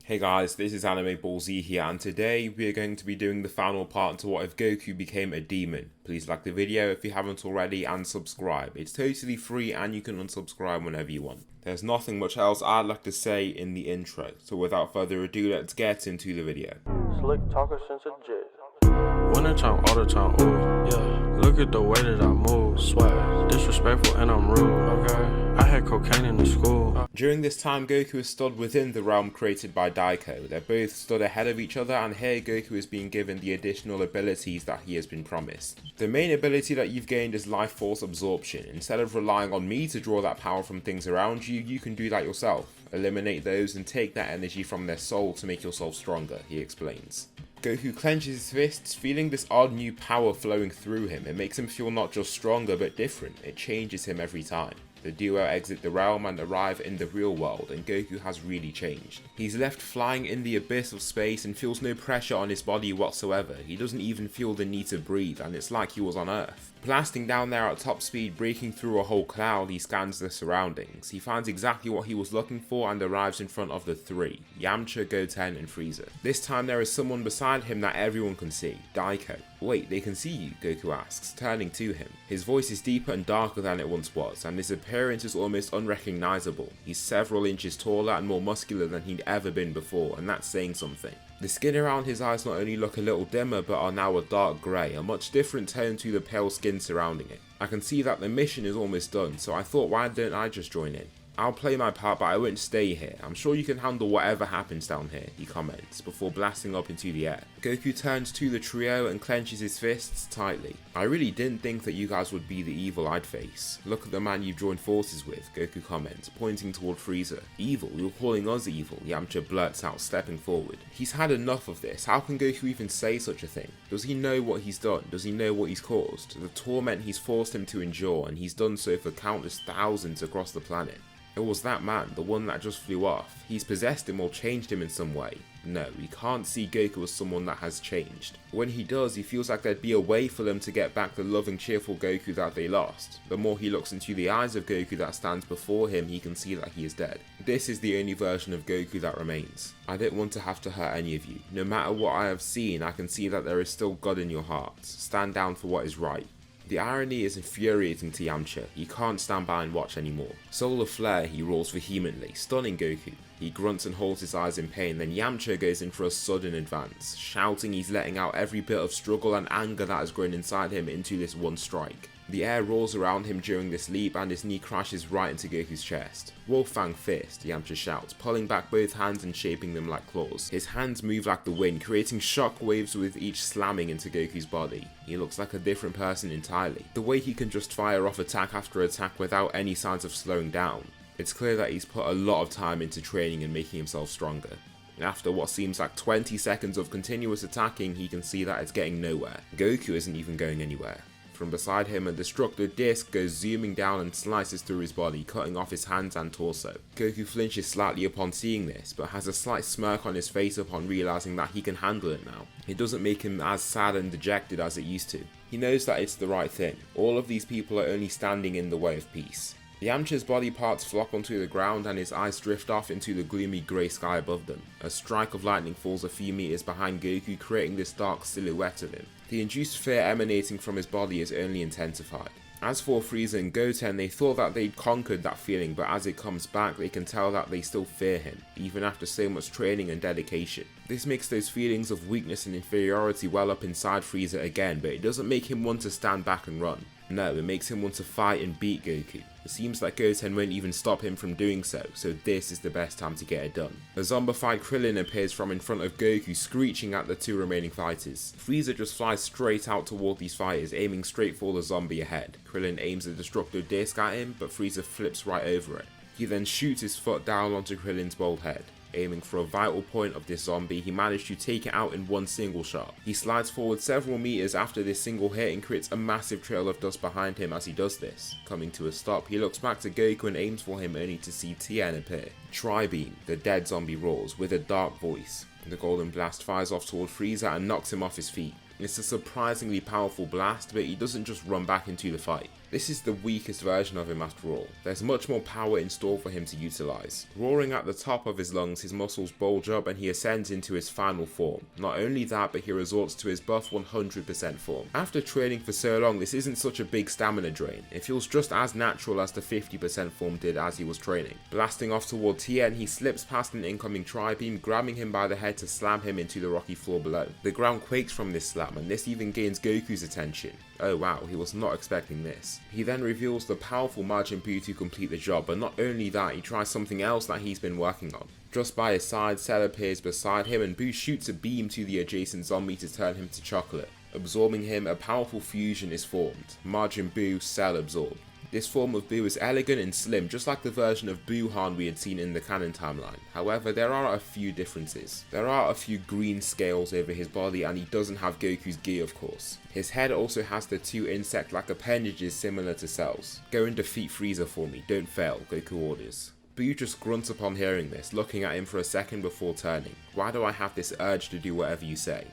Hey guys, this is Anime Ball Z here, and today we are going to be doing the final part to What If Goku Became a Demon. Please like the video if you haven't already and subscribe. It's totally free and you can unsubscribe whenever you want. There's nothing much else I'd like to say in the intro, so without further ado, let's get into the video. Slick talker since a jet. Winter time, all the time, ooh, yeah. Look at the way that I move, swag. Disrespectful and I'm rude, okay. I had cocaine in the school. During this time, Goku is stood within the realm created by Daiko. They're both stood ahead of each other, and here Goku is being given the additional abilities that he has been promised. The main ability that you've gained is Life Force Absorption. Instead of relying on me to draw that power from things around you, you can do that yourself. Eliminate those and take that energy from their soul to make yourself stronger, he explains. Goku clenches his fists, feeling this odd new power flowing through him. It makes him feel not just stronger but different. It changes him every time. The duo exit the realm and arrive in the real world, and Goku has really changed. He's left flying in the abyss of space and feels no pressure on his body whatsoever. He doesn't even feel the need to breathe, and it's like he was on Earth. Blasting down there at top speed, breaking through a whole cloud, he scans the surroundings. He finds exactly what he was looking for and arrives in front of the three, Yamcha, Goten and Frieza. This time there is someone beside him that everyone can see, Daiko. Wait, they can see you? Goku asks, turning to him. His voice is deeper and darker than it once was, and his appearance is almost unrecognizable. He's several inches taller and more muscular than he'd ever been before, and that's saying something. The skin around his eyes not only look a little dimmer but are now a dark grey, a much different tone to the pale skin surrounding it. I can see that the mission is almost done, so I thought, why don't I just join in? I'll play my part, but I won't stay here. I'm sure you can handle whatever happens down here, he comments, before blasting up into the air. Goku turns to the trio and clenches his fists tightly. I really didn't think that you guys would be the evil I'd face. Look at the man you've joined forces with, Goku comments, pointing toward Frieza. Evil? You're calling us evil, Yamcha blurts out, stepping forward. He's had enough of this. How can Goku even say such a thing? Does he know what he's done? Does he know what he's caused? The torment he's forced him to endure, and he's done so for countless thousands across the planet. It was that man, the one that just flew off. He's possessed him or changed him in some way. No, we can't see Goku as someone that has changed. When he does, he feels like there'd be a way for them to get back the loving, cheerful Goku that they lost. The more he looks into the eyes of Goku that stands before him, he can see that he is dead. This is the only version of Goku that remains. I don't want to have to hurt any of you. No matter what I have seen, I can see that there is still God in your hearts. Stand down for what is right. The irony is infuriating to Yamcha. He can't stand by and watch anymore. Solar Flare, he roars vehemently, stunning Goku. He grunts and holds his eyes in pain, then Yamcha goes in for a sudden advance, shouting he's letting out every bit of struggle and anger that has grown inside him into this one strike. The air roars around him during this leap and his knee crashes right into Goku's chest. Wolfang Fist, Yamcha shouts, pulling back both hands and shaping them like claws. His hands move like the wind, creating shock waves with each slamming into Goku's body. He looks like a different person entirely. The way he can just fire off attack after attack without any signs of slowing down. It's clear that he's put a lot of time into training and making himself stronger. After what seems like 20 seconds of continuous attacking, he can see that it's getting nowhere. Goku isn't even going anywhere. From beside him, a destructor disc goes zooming down and slices through his body, cutting off his hands and torso. Goku flinches slightly upon seeing this, but has a slight smirk on his face upon realizing that he can handle it now. It doesn't make him as sad and dejected as it used to. He knows that it's the right thing. All of these people are only standing in the way of peace. Yamcha's body parts flop onto the ground and his eyes drift off into the gloomy grey sky above them. A strike of lightning falls a few meters behind Goku, creating this dark silhouette of him. The induced fear emanating from his body is only intensified. As for Frieza and Goten, they thought that they'd conquered that feeling, but as it comes back, they can tell that they still fear him, even after so much training and dedication. This makes those feelings of weakness and inferiority well up inside Frieza again, but it doesn't make him want to stand back and run. No, it makes him want to fight and beat Goku. It seems like Goten won't even stop him from doing so this is the best time to get it done. A zombified Krillin appears from in front of Goku, screeching at the two remaining fighters. Frieza just flies straight out toward these fighters, aiming straight for the zombie ahead. Krillin aims a destructor disc at him, but Frieza flips right over it. He then shoots his foot down onto Krillin's bald head. Aiming for a vital point of this zombie, he managed to take it out in one single shot. He slides forward several meters after this single hit and creates a massive trail of dust behind him as he does this. Coming to a stop, he looks back to Goku and aims for him only to see Tien appear. Tri-beam, the dead zombie roars, with a dark voice. The golden blast fires off toward Frieza and knocks him off his feet. It's a surprisingly powerful blast, but he doesn't just run back into the fight. This is the weakest version of him after all. There's much more power in store for him to utilize. Roaring at the top of his lungs, his muscles bulge up and he ascends into his final form. Not only that, but he resorts to his buff 100% form. After training for so long, this isn't such a big stamina drain. It feels just as natural as the 50% form did as he was training. Blasting off toward Tien, he slips past an incoming tri-beam, grabbing him by the head to slam him into the rocky floor below. The ground quakes from this slam, and this even gains Goku's attention. Oh wow, he was not expecting this. He then reveals the powerful Majin Buu to complete the job, but not only that, he tries something else that he's been working on. Just by his side, Cell appears beside him and Buu shoots a beam to the adjacent zombie to turn him to chocolate. Absorbing him, a powerful fusion is formed. Majin Buu, Cell absorbed. This form of Buu is elegant and slim, just like the version of Gohan we had seen in the canon timeline. However, there are a few differences. There are a few green scales over his body, and he doesn't have Goku's gi, of course. His head also has the two insect-like appendages similar to Cell's. Go and defeat Frieza for me, don't fail, Goku orders. Buu just grunts upon hearing this, looking at him for a second before turning. Why do I have this urge to do whatever you say?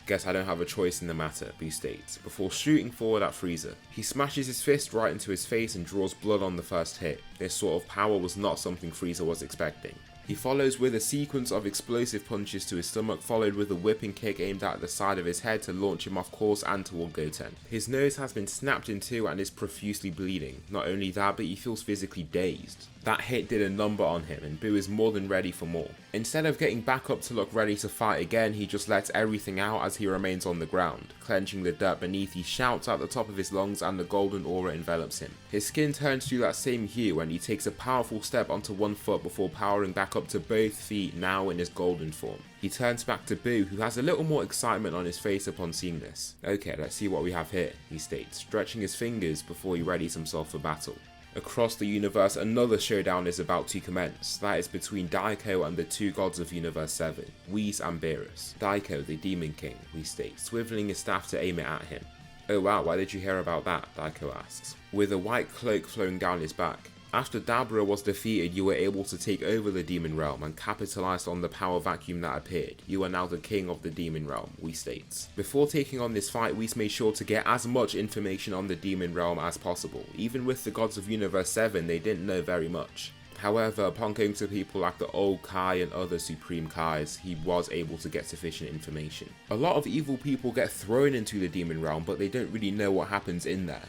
Guess I don't have a choice in the matter, Buu states, before shooting forward at Frieza. He smashes his fist right into his face and draws blood on the first hit. This sort of power was not something Frieza was expecting. He follows with a sequence of explosive punches to his stomach, followed with a whipping kick aimed at the side of his head to launch him off course and toward Goten. His nose has been snapped in two and is profusely bleeding. Not only that, but he feels physically dazed. That hit did a number on him, and Buu is more than ready for more. Instead of getting back up to look ready to fight again, he just lets everything out as he remains on the ground. Clenching the dirt beneath, he shouts at the top of his lungs and the golden aura envelops him. His skin turns to that same hue and he takes a powerful step onto one foot before powering back up to both feet, now in his golden form. He turns back to Buu, who has a little more excitement on his face upon seeing this. Okay, let's see what we have here, he states, stretching his fingers before he readies himself for battle. Across the universe, another showdown is about to commence. That is between Daiko and the two gods of Universe 7, Whis and Beerus. Daiko, the Demon King, we state, swiveling his staff to aim it at him. Oh wow, why did you hear about that? Daiko asks, with a white cloak flowing down his back. After Dabra was defeated, you were able to take over the Demon Realm and capitalized on the power vacuum that appeared. You are now the king of the Demon Realm, Whis states. Before taking on this fight, Whis made sure to get as much information on the Demon Realm as possible. Even with the gods of Universe 7, they didn't know very much. However, upon going to people like the Old Kai and other Supreme Kais, he was able to get sufficient information. A lot of evil people get thrown into the Demon Realm, but they don't really know what happens in there.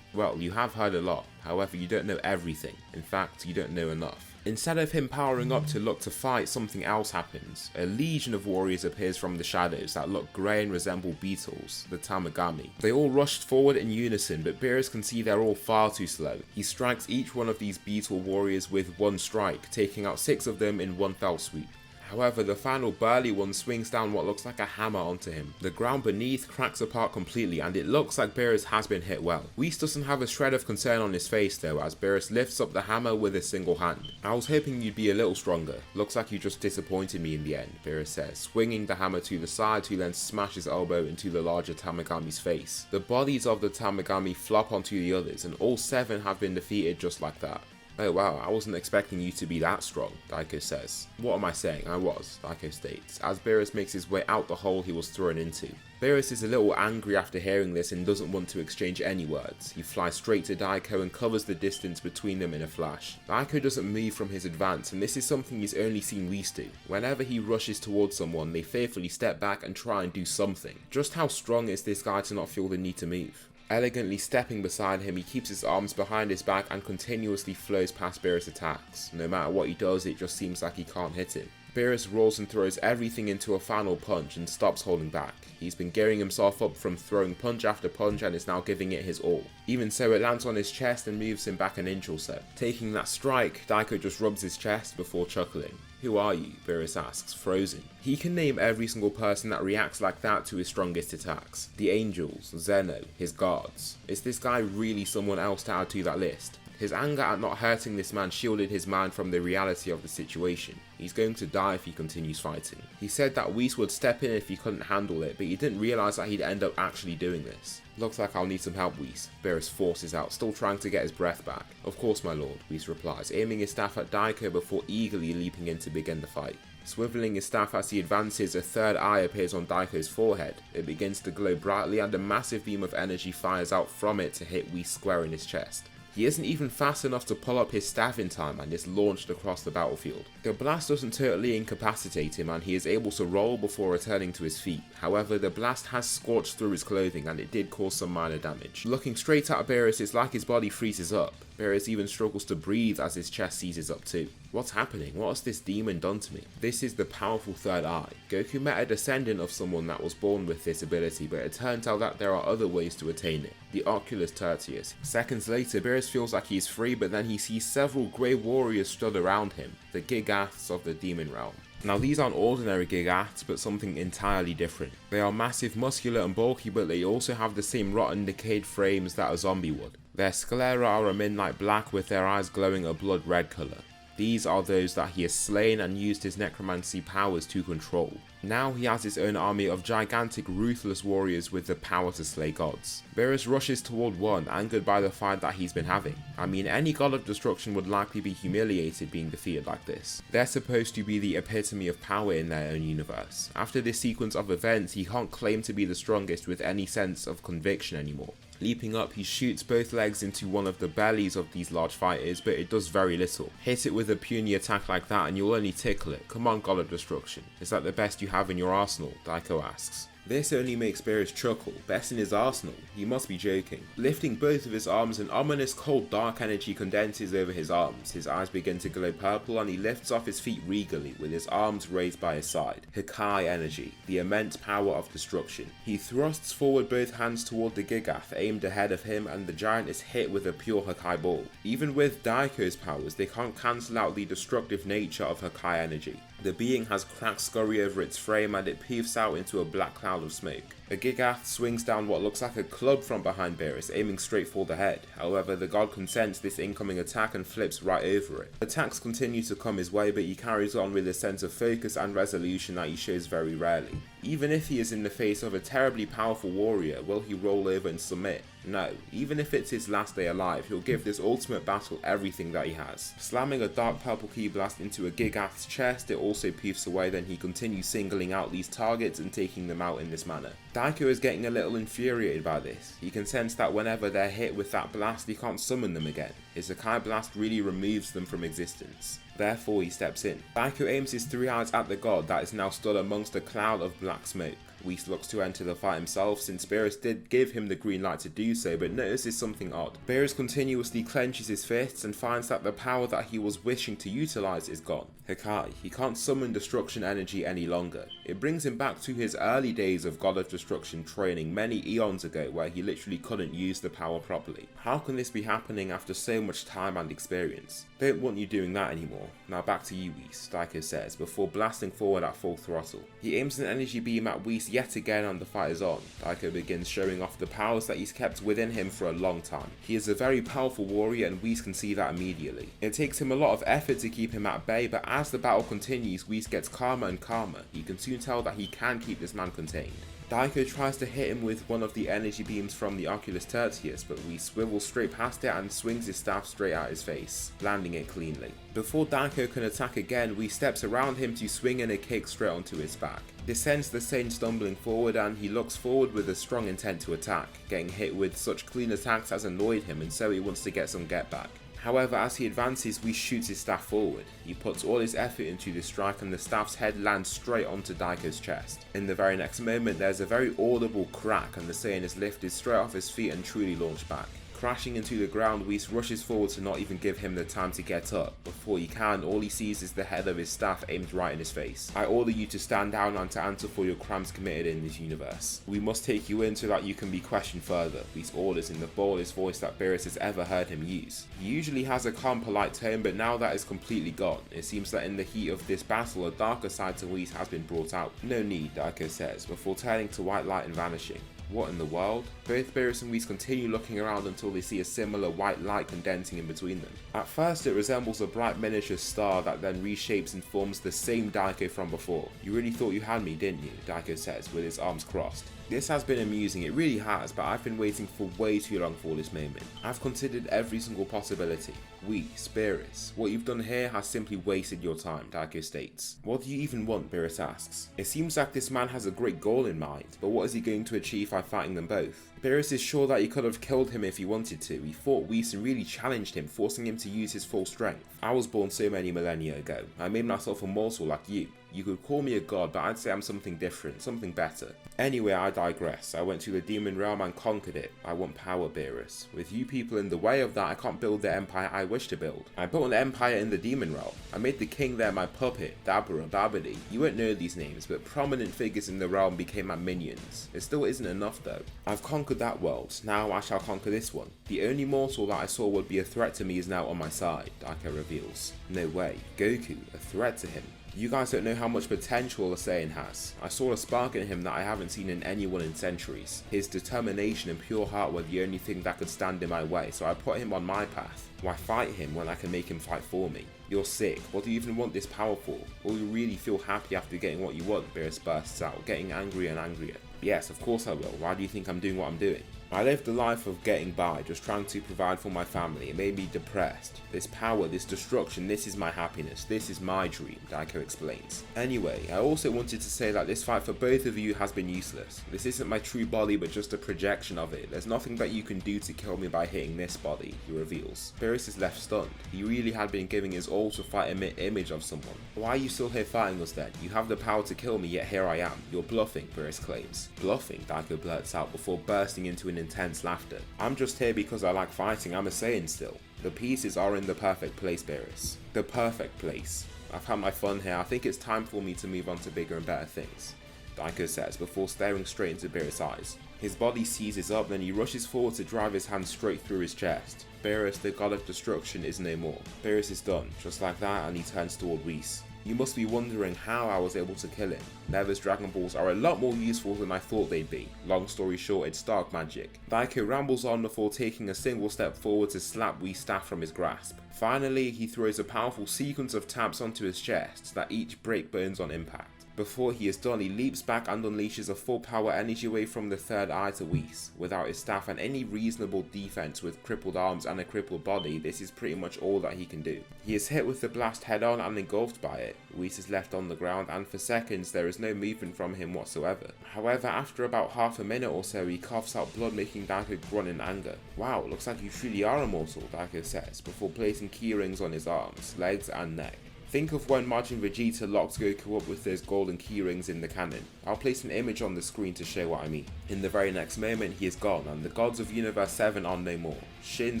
Well, you have heard a lot, however you don't know everything. In fact, you don't know enough. Instead of him powering up to look to fight, something else happens. A legion of warriors appears from the shadows that look grey and resemble beetles, the Tamagami. They all rushed forward in unison, but Beerus can see they're all far too slow. He strikes each one of these beetle warriors with one strike, taking out 6 of them in one fell swoop. However, the final burly one swings down what looks like a hammer onto him. The ground beneath cracks apart completely and it looks like Beerus has been hit well. Whis doesn't have a shred of concern on his face though, as Beerus lifts up the hammer with a single hand. I was hoping you'd be a little stronger. Looks like you just disappointed me in the end, Beerus says, swinging the hammer to the side to then smash his elbow into the larger Tamagami's face. The bodies of the Tamagami flop onto the others and all 7 have been defeated just like that. Oh wow, I wasn't expecting you to be that strong, Daiko says. What am I saying? I was, Daiko states, as Beerus makes his way out the hole he was thrown into. Beerus is a little angry after hearing this and doesn't want to exchange any words. He flies straight to Daiko and covers the distance between them in a flash. Daiko doesn't move from his advance, and this is something he's only seen Whis do. Whenever he rushes towards someone, they fearfully step back and try and do something. Just how strong is this guy to not feel the need to move? Elegantly stepping beside him, he keeps his arms behind his back and continuously flows past Beerus' attacks. No matter what he does, it just seems like he can't hit him. Beerus rolls and throws everything into a final punch and stops holding back. He's been gearing himself up from throwing punch after punch and is now giving it his all. Even so, it lands on his chest and moves him back an inch or so. Taking that strike, Daiko just rubs his chest before chuckling. Who are you? Beerus asks, frozen. He can name every single person that reacts like that to his strongest attacks. The Angels, Zeno, his guards. Is this guy really someone else to add to that list? His anger at not hurting this man shielded his mind from the reality of the situation. He's going to die if he continues fighting. He said that Whis would step in if he couldn't handle it, but he didn't realise that he'd end up actually doing this. Looks like I'll need some help, Whis, Beerus forces out, still trying to get his breath back. Of course, my lord, Whis replies, aiming his staff at Daiko before eagerly leaping in to begin the fight. Swiveling his staff as he advances, a third eye appears on Daiko's forehead. It begins to glow brightly and a massive beam of energy fires out from it to hit Whis square in his chest. He isn't even fast enough to pull up his staff in time and is launched across the battlefield. The blast doesn't totally incapacitate him and he is able to roll before returning to his feet. However, the blast has scorched through his clothing and it did cause some minor damage. Looking straight at Beerus, it's like his body freezes up. Beerus even struggles to breathe as his chest seizes up too. What's happening? What has this demon done to me? This is the powerful third eye. Goku met a descendant of someone that was born with this ability, but it turns out that there are other ways to attain it. The Oculus Tertius. Seconds later, Beerus feels like he's free, but then he sees several grey warriors stood around him, the Gigaths of the demon realm. Now these aren't ordinary Gigaths, but something entirely different. They are massive, muscular and bulky, but they also have the same rotten, decayed frames that a zombie would. Their sclera are a midnight black with their eyes glowing a blood red colour. These are those that he has slain and used his necromancy powers to control. Now he has his own army of gigantic, ruthless warriors with the power to slay gods. Beerus rushes toward one, angered by the fight that he's been having. I mean, any god of destruction would likely be humiliated being defeated like this. They're supposed to be the epitome of power in their own universe. After this sequence of events, he can't claim to be the strongest with any sense of conviction anymore. Leaping up, he shoots both legs into one of the bellies of these large fighters, but it does very little. Hit it with a puny attack like that and you'll only tickle it. Come on, God of Destruction. Is that the best you have in your arsenal? Daiko asks. This only makes Beerus chuckle. Best in his arsenal? He must be joking. Lifting both of his arms, an ominous cold dark energy condenses over his arms. His eyes begin to glow purple and he lifts off his feet regally with his arms raised by his side. Hakai energy, the immense power of destruction. He thrusts forward both hands toward the Gigath aimed ahead of him and the giant is hit with a pure Hakai ball. Even with Daiko's powers, they can't cancel out the destructive nature of Hakai energy. The being has cracks scurry over its frame and it peefs out into a black cloud of smoke. A Gigath swings down what looks like a club from behind Beerus, aiming straight for the head. However, the god can sense this incoming attack and flips right over it. Attacks continue to come his way, but he carries on with a sense of focus and resolution that he shows very rarely. Even if he is in the face of a terribly powerful warrior, will he roll over and submit? No. Even if it's his last day alive, he'll give this ultimate battle everything that he has. Slamming a dark purple ki blast into a Gigath's chest, it also peefs away, then he continues singling out these targets and taking them out in this manner. Daiko is getting a little infuriated by this. He can sense that whenever they're hit with that blast, he can't summon them again. His Hakai blast really removes them from existence. Therefore, he steps in. Daiko aims his three eyes at the god that is now stood amongst a cloud of black smoke. Whis looks to enter the fight himself since Beerus did give him the green light to do so, but notices something odd. Beerus continuously clenches his fists and finds that the power that he was wishing to utilize is gone. Hakai, he can't summon destruction energy any longer. It brings him back to his early days of God of Destruction training many eons ago where he literally couldn't use the power properly. How can this be happening after so much time and experience? Don't want you doing that anymore. Now back to you, Whis, Daiko says, before blasting forward at full throttle. He aims an energy beam at Whis yet again and the fight is on. Daiko begins showing off the powers that he's kept within him for a long time. He is a very powerful warrior and Whis can see that immediately. It takes him a lot of effort to keep him at bay, but as the battle continues, Whis gets calmer and calmer. He can soon tell that he can keep this man contained. Daiko tries to hit him with one of the energy beams from the Oculus Tertius, but Whis swivels straight past it and swings his staff straight at his face, landing it cleanly. Before Daiko can attack again, Whis steps around him to swing in a kick straight onto his back. This sends the Saint stumbling forward and he looks forward with a strong intent to attack. Getting hit with such clean attacks has annoyed him and so he wants to get some get back. However, as he advances, Whis shoots his staff forward. He puts all his effort into the strike and the staff's head lands straight onto Daiko's chest. In the very next moment, there's a very audible crack and the Saiyan is lifted straight off his feet and truly launched back. Crashing into the ground, Whis rushes forward to not even give him the time to get up. Before he can, all he sees is the head of his staff aimed right in his face. I order you to stand down and to answer for your crimes committed in this universe. We must take you in so that you can be questioned further. Whis orders in the boldest voice that Beerus has ever heard him use. He usually has a calm, polite tone, but now that is completely gone. It seems that in the heat of this battle, a darker side to Whis has been brought out. No need, Daiko says, before turning to white light and vanishing. What in the world? Both Beerus and Whis continue looking around until they see a similar white light condensing in between them. At first it resembles a bright miniature star that then reshapes and forms the same Daiko from before. You really thought you had me, didn't you? Daiko says with his arms crossed. This has been amusing, it really has, but I've been waiting for way too long for this moment. I've considered every single possibility. Whis, Beerus, what you've done here has simply wasted your time, Daiko states. What do you even want, Beerus asks. It seems like this man has a great goal in mind, but what is he going to achieve by fighting them both? Beerus is sure that he could have killed him if he wanted to. He fought Whis and really challenged him, forcing him to use his full strength. I was born so many millennia ago. I made myself immortal like you. You could call me a god, but I'd say I'm something different, something better. Anyway, I digress. I went to the demon realm and conquered it. I want power, Beerus. With you people in the way of that, I can't build the empire I wish to build. I built an empire in the demon realm. I made the king there my puppet, Dabura, Babidi. You won't know these names, but prominent figures in the realm became my minions. It still isn't enough though. I've conquered that world, now I shall conquer this one. The only mortal that I saw would be a threat to me is now on my side, Daiko reveals. No way, Goku, a threat to him. You guys don't know how much potential a Saiyan has. I saw a spark in him that I haven't seen in anyone in centuries. His determination and pure heart were the only thing that could stand in my way, so I put him on my path. Why fight him when I can make him fight for me? You're sick. What do you even want this power for? Will you really feel happy after getting what you want? Beerus bursts out, getting angrier and angrier. Yes, of course I will. Why do you think I'm doing what I'm doing? I lived a life of getting by, just trying to provide for my family. It made me depressed. This power, this destruction, this is my happiness. This is my dream, Daiko explains. Anyway, I also wanted to say that this fight for both of you has been useless. This isn't my true body, but just a projection of it. There's nothing that you can do to kill me by hitting this body, he reveals. Beerus is left stunned. He really had been giving his all to fight a mirror image of someone. Why are you still here fighting us then? You have the power to kill me, yet here I am. You're bluffing, Beerus claims. Bluffing, Daiko blurts out before bursting into an intense laughter. I'm just here because I like fighting. I'm a Saiyan still. The pieces are in the perfect place, Beerus. The perfect place. I've had my fun here. I think it's time for me to move on to bigger and better things, Daiko says before staring straight into Beerus' eyes. His body seizes up, then he rushes forward to drive his hand straight through his chest. Beerus, the god of destruction, is no more. Beerus is done, just like that, and he turns toward Whis. You must be wondering how I was able to kill him. Never's Dragon Balls are a lot more useful than I thought they'd be. Long story short, it's dark magic. Daiko rambles on before taking a single step forward to slap Whis' staff from his grasp. Finally, he throws a powerful sequence of taps onto his chest that each break burns on impact. Before he is done, he leaps back and unleashes a full power energy wave from the third eye to Whis. Without his staff and any reasonable defense with crippled arms and a crippled body, this is pretty much all that he can do. He is hit with the blast head on and engulfed by it. Whis is left on the ground and for seconds there is no movement from him whatsoever. However, after about half a minute or so, he coughs out blood, making Daiko grunt in anger. Wow, looks like you truly are immortal, Daiko says, before placing key rings on his arms, legs and neck. Think of when Majin Vegeta locked Goku up with those golden keyrings in the cannon. I'll place an image on the screen to show what I mean. In the very next moment he is gone and the gods of Universe 7 are no more. Shin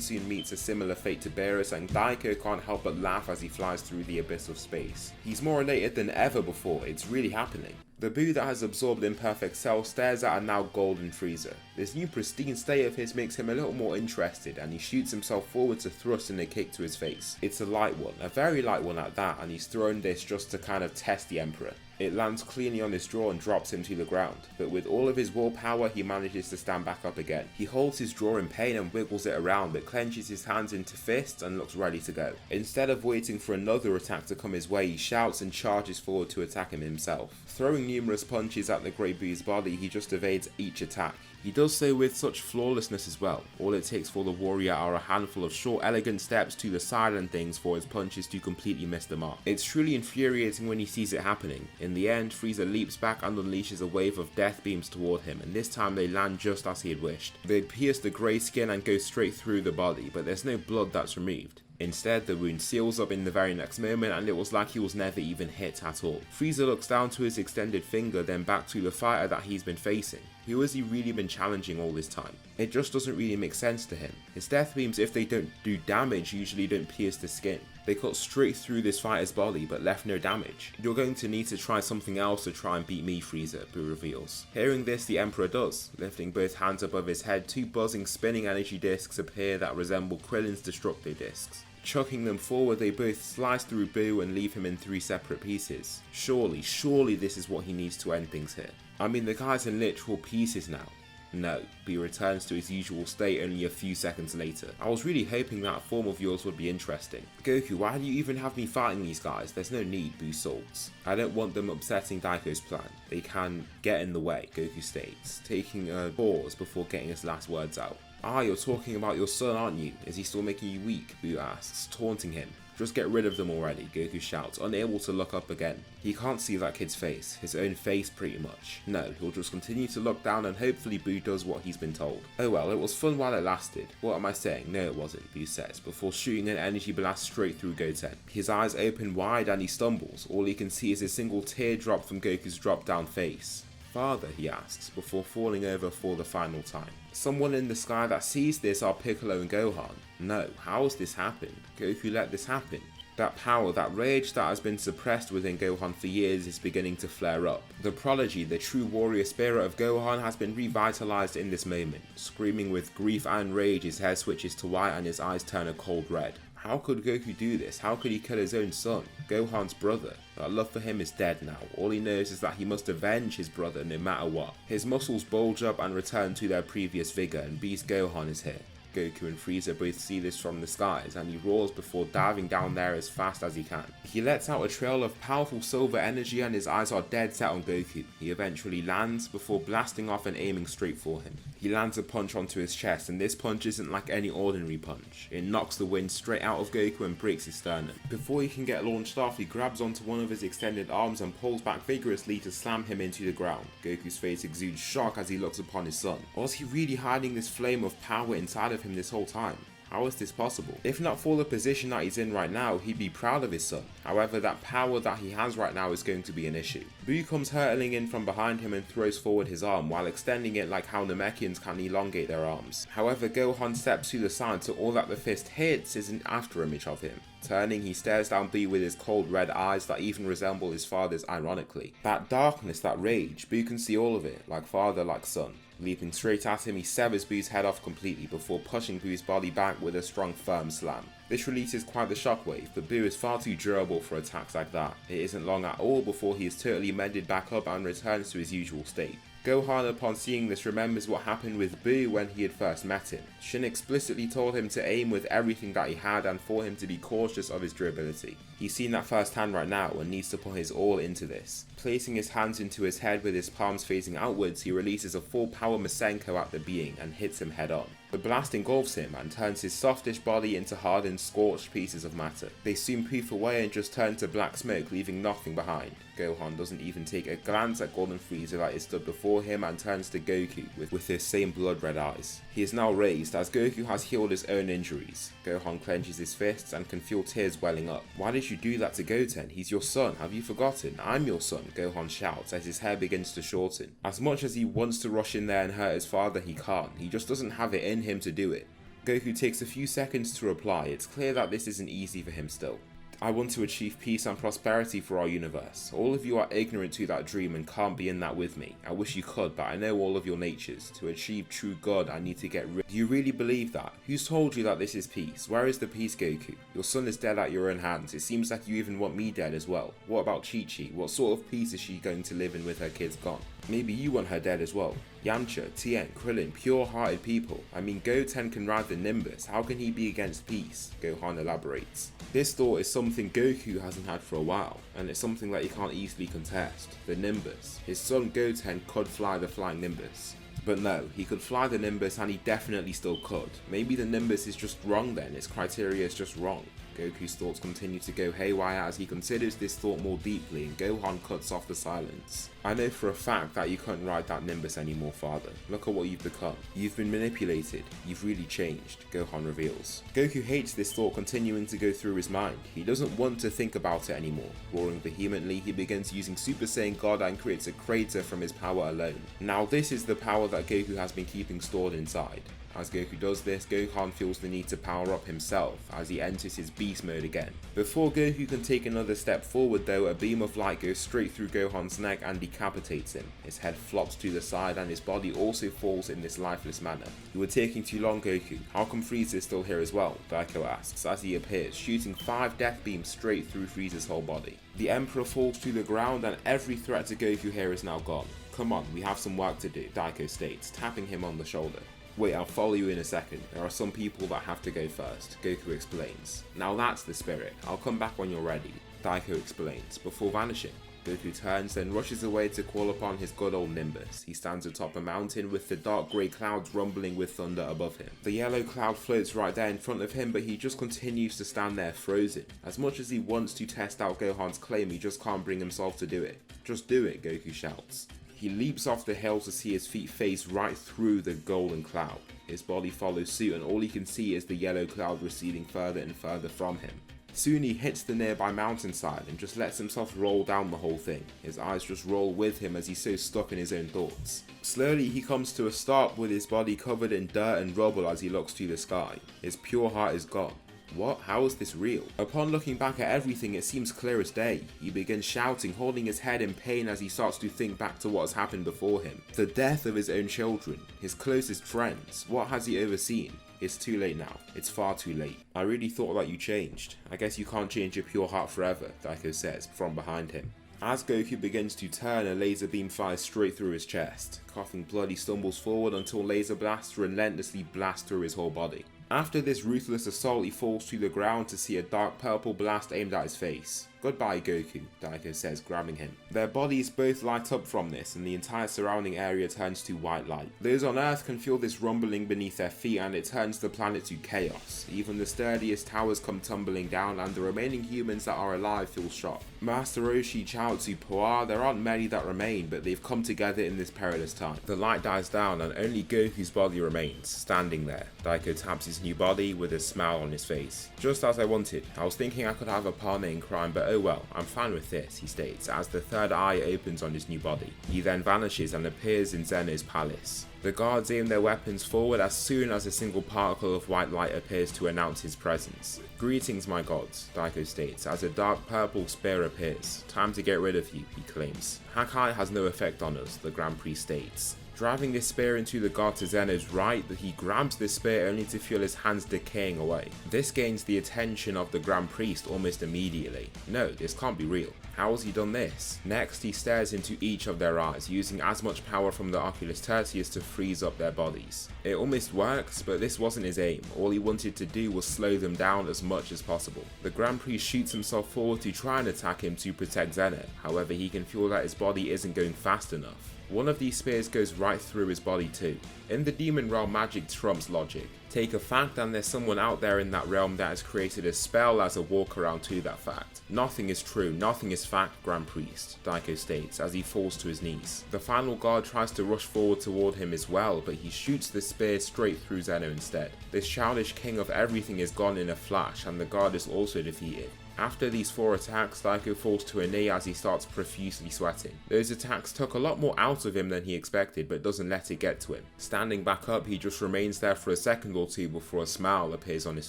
soon meets a similar fate to Beerus and Daiko can't help but laugh as he flies through the abyss of space. He's more elated than ever before, it's really happening. The Buu that has absorbed Imperfect Cell stares at a now golden Frieza. This new pristine state of his makes him a little more interested and he shoots himself forward to thrust in a kick to his face. It's a light one, a very light one at that, and he's thrown this just to kind of test the Emperor. It lands cleanly on his jaw and drops him to the ground, but with all of his willpower he manages to stand back up again. He holds his jaw in pain and wiggles it around, but clenches his hands into fists and looks ready to go. Instead of waiting for another attack to come his way, he shouts and charges forward to attack him himself. Throwing numerous punches at the Great Buu's body, he just evades each attack. He does so with such flawlessness as well. All it takes for the warrior are a handful of short, elegant steps to the side and things for his punches to completely miss the mark. It's truly infuriating when he sees it happening. In the end, Frieza leaps back and unleashes a wave of death beams toward him, and this time they land just as he had wished. They pierce the grey skin and go straight through the body, but there's no blood that's removed. Instead, the wound seals up in the very next moment and it was like he was never even hit at all. Frieza looks down to his extended finger, then back to the fighter that he's been facing. Who has he really been challenging all this time? It just doesn't really make sense to him. His death beams, if they don't do damage, usually don't pierce the skin. They cut straight through this fighter's body but left no damage. You're going to need to try something else to try and beat me, Frieza, Buu reveals. Hearing this, the Emperor does. Lifting both hands above his head, two buzzing spinning energy discs appear that resemble Krillin's Destructo discs. Chucking them forward, they both slice through Buu and leave him in 3 separate pieces. Surely this is what he needs to end things here. I mean, the guy's in literal pieces now. No, Boo returns to his usual state only a few seconds later. I was really hoping that form of yours would be interesting. Goku, why do you even have me fighting these guys? There's no need, Boo salts. I don't want them upsetting Daiko's plan. They can get in the way, Goku states, taking a pause before getting his last words out. Ah, you're talking about your son, aren't you? Is he still making you weak? Boo asks, taunting him. Just get rid of them already, Goku shouts, unable to look up again. He can't see that kid's face, his own face pretty much. No, he'll just continue to look down and hopefully Boo does what he's been told. Oh well, it was fun while it lasted. What am I saying? No it wasn't, Boo says, before shooting an energy blast straight through Goten. His eyes open wide and he stumbles. All he can see is a single teardrop from Goku's drop down face. Father, he asks, before falling over for the final time. Someone in the sky that sees this are Piccolo and Gohan. No, how has this happened? Goku let this happen. That power, that rage that has been suppressed within Gohan for years is beginning to flare up. The prodigy, the true warrior spirit of Gohan has been revitalized in this moment. Screaming with grief and rage, his hair switches to white and his eyes turn a cold red. How could Goku do this? How could he kill his own son, Gohan's brother? That love for him is dead now. All he knows is that he must avenge his brother no matter what. His muscles bulge up and return to their previous vigor, and Beast Gohan is here. Goku and Frieza both see this from the skies, and he roars before diving down there as fast as he can. He lets out a trail of powerful silver energy and his eyes are dead set on Goku. He eventually lands before blasting off and aiming straight for him. He lands a punch onto his chest, and this punch isn't like any ordinary punch. It knocks the wind straight out of Goku and breaks his sternum. Before he can get launched off, he grabs onto one of his extended arms and pulls back vigorously to slam him into the ground. Goku's face exudes shock as he looks upon his son. Was he really hiding this flame of power inside of him this whole time? How is this possible? If not for the position that he's in right now, he'd be proud of his son. However, that power that he has right now is going to be an issue. Boo comes hurtling in from behind him and throws forward his arm while extending it like how Namekians can elongate their arms. However, Gohan steps to the side so all that the fist hits is an after image of him. Turning, he stares down Boo with his cold red eyes that even resemble his father's ironically. That darkness, that rage, Boo can see all of it, like father, like son. Leaping straight at him, he severs Boo's head off completely before pushing Boo's body back with a strong firm slam. This releases quite the shockwave, but Boo is far too durable for attacks like that. It isn't long at all before he is totally mended back up and returns to his usual state. Gohan, upon seeing this, remembers what happened with Boo when he had first met him. Shin explicitly told him to aim with everything that he had and for him to be cautious of his durability. He's seen that firsthand right now and needs to put his all into this. Placing his hands into his head with his palms facing outwards, he releases a full power Masenko at the being and hits him head on. The blast engulfs him and turns his softish body into hardened, scorched pieces of matter. They soon poof away and just turn to black smoke, leaving nothing behind. Gohan doesn't even take a glance at Golden Frieza that is stood before him and turns to Goku with his same blood red eyes. He is now raised as Goku has healed his own injuries. Gohan clenches his fists and can feel tears welling up. Why did you do that to Goten? He's your son, have you forgotten? I'm your son, Gohan shouts as his hair begins to shorten. As much as he wants to rush in there and hurt his father, he can't. He just doesn't have it in him to do it. Goku takes a few seconds to reply. It's clear that this isn't easy for him still. I want to achieve peace and prosperity for our universe. All of you are ignorant to that dream and can't be in that with me. I wish you could, but I know all of your natures. To achieve true good, I need to get rid. Do you really believe that? Who's told you that this is peace? Where is the peace, Goku? Your son is dead at your own hands. It seems like you even want me dead as well. What about Chi-Chi? What sort of peace is she going to live in with her kids gone? Maybe you want her dead as well. Yamcha, Tien, Krillin, pure-hearted people. I mean, Goten can ride the Nimbus. How can he be against peace? Gohan elaborates. This thought is something Goku hasn't had for a while, and it's something that he can't easily contest. The Nimbus. His son Goten could fly the flying Nimbus. But no, he could fly the Nimbus and he definitely still could. Maybe the Nimbus is just wrong then, its criteria is just wrong. Goku's thoughts continue to go haywire as he considers this thought more deeply and Gohan cuts off the silence. I know for a fact that you can't ride that Nimbus anymore, father. Look at what you've become. You've been manipulated. You've really changed, Gohan reveals. Goku hates this thought continuing to go through his mind. He doesn't want to think about it anymore. Roaring vehemently, he begins using Super Saiyan God and creates a crater from his power alone. Now this is the power that Goku has been keeping stored inside. As Goku does this, Gohan feels the need to power up himself as he enters his beast mode again. Before Goku can take another step forward though, a beam of light goes straight through Gohan's neck and decapitates him. His head flops to the side and his body also falls in this lifeless manner. "You were taking too long, Goku. How come Frieza's still here as well?" Daiko asks as he appears, shooting 5 death beams straight through Frieza's whole body. The Emperor falls to the ground and every threat to Goku here is now gone. "Come on, we have some work to do," Daiko states, tapping him on the shoulder. "Wait, I'll follow you in a second. There are some people that have to go first," Goku explains. "Now that's the spirit. I'll come back when you're ready," Daiko explains, before vanishing. Goku turns, then rushes away to call upon his good old Nimbus. He stands atop a mountain with the dark grey clouds rumbling with thunder above him. The yellow cloud floats right there in front of him, but he just continues to stand there frozen. As much as he wants to test out Gohan's claim, he just can't bring himself to do it. "Just do it," Goku shouts. He leaps off the hill to see his feet face right through the golden cloud. His body follows suit and all he can see is the yellow cloud receding further and further from him. Soon he hits the nearby mountainside and just lets himself roll down the whole thing. His eyes just roll with him as he's so stuck in his own thoughts. Slowly he comes to a stop with his body covered in dirt and rubble as he looks to the sky. His pure heart is gone. What? How is this real? Upon looking back at everything, it seems clear as day. He begins shouting, holding his head in pain as he starts to think back to what has happened before him. The death of his own children, his closest friends. What has he overseen? It's too late now. It's far too late. "I really thought that you changed. I guess you can't change your pure heart forever," Daiko says from behind him. As Goku begins to turn, a laser beam fires straight through his chest. Coughing blood, he stumbles forward until laser blasts relentlessly blast through his whole body. After this ruthless assault, he falls to the ground to see a dark purple blast aimed at his face. "Goodbye, Goku," Daiko says, grabbing him. Their bodies both light up from this, and the entire surrounding area turns to white light. Those on Earth can feel this rumbling beneath their feet, and it turns the planet to chaos. Even the sturdiest towers come tumbling down, and the remaining humans that are alive feel shocked. Master Roshi, Chaozu, Puar, there aren't many that remain, but they've come together in this perilous time. The light dies down, and only Goku's body remains, standing there. Daiko taps his new body with a smile on his face. "Just as I wanted. I was thinking I could have a partner in crime, but oh well, I'm fine with this," he states as the third eye opens on his new body. He then vanishes and appears in Zeno's palace. The guards aim their weapons forward as soon as a single particle of white light appears to announce his presence. "Greetings, my gods," Daiko states as a dark purple spear appears. "Time to get rid of you," he claims. "Hakai has no effect on us," the Grand Priest states. Driving this spear into the guard to Zeno's right, he grabs the spear only to feel his hands decaying away. This gains the attention of the Grand Priest almost immediately. No, this can't be real. How has he done this? Next, he stares into each of their eyes, using as much power from the Oculus Tertius to freeze up their bodies. It almost works, but this wasn't his aim. All he wanted to do was slow them down as much as possible. The Grand Priest shoots himself forward to try and attack him to protect Zeno. However, he can feel that his body isn't going fast enough. One of these spears goes right through his body too. In the demon realm, magic trumps logic. Take a fact and there's someone out there in that realm that has created a spell as a walkaround to that fact. "Nothing is true, nothing is fact, Grand Priest," Daiko states as he falls to his knees. The final guard tries to rush forward toward him as well, but he shoots the spear straight through Zeno instead. This childish king of everything is gone in a flash, and the guard is also defeated. After these 4 attacks, Daiko falls to a knee as he starts profusely sweating. Those attacks took a lot more out of him than he expected, but doesn't let it get to him. Standing back up, he just remains there for a second or two before a smile appears on his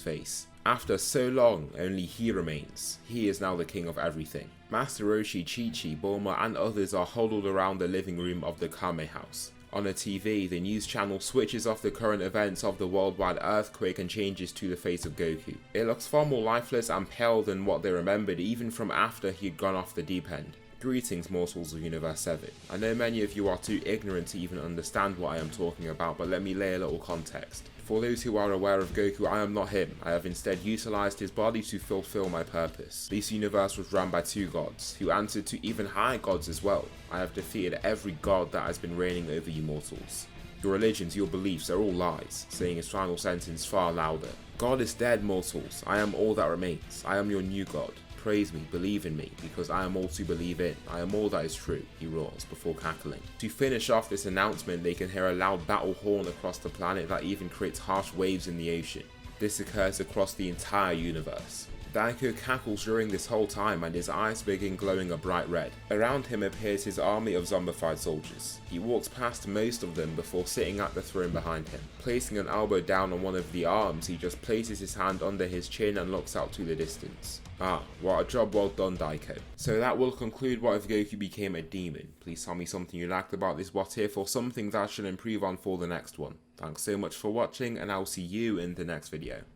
face. After so long, only he remains. He is now the king of everything. Master Roshi, Chi-Chi, Bulma, and others are huddled around the living room of the Kame house. On a TV, the news channel switches off the current events of the worldwide earthquake and changes to the face of Goku. It looks far more lifeless and pale than what they remembered even from after he'd gone off the deep end. Greetings, mortals of Universe 7. I know many of you are too ignorant to even understand what I am talking about, but let me lay a little context. For those who are aware of Goku, I am not him. I have instead utilized his body to fulfill my purpose. This universe was run by 2 gods, who answered to even higher gods as well. I have defeated every god that has been reigning over you mortals. Your religions, your beliefs are all lies, saying his final sentence far louder. God is dead, mortals. I am all that remains. I am your new god. Praise me, believe in me, because I am all to believe in. I am all that is true, he roars before cackling. To finish off this announcement, they can hear a loud battle horn across the planet that even creates harsh waves in the ocean. This occurs across the entire universe. Daiko cackles during this whole time and his eyes begin glowing a bright red. Around him appears his army of zombified soldiers. He walks past most of them before sitting at the throne behind him. Placing an elbow down on one of the arms, he just places his hand under his chin and looks out to the distance. Ah, what a job well done, Daiko. So that will conclude what if Goku became a demon. Please tell me something you liked about this what if or something that I should improve on for the next one. Thanks so much for watching and I'll see you in the next video.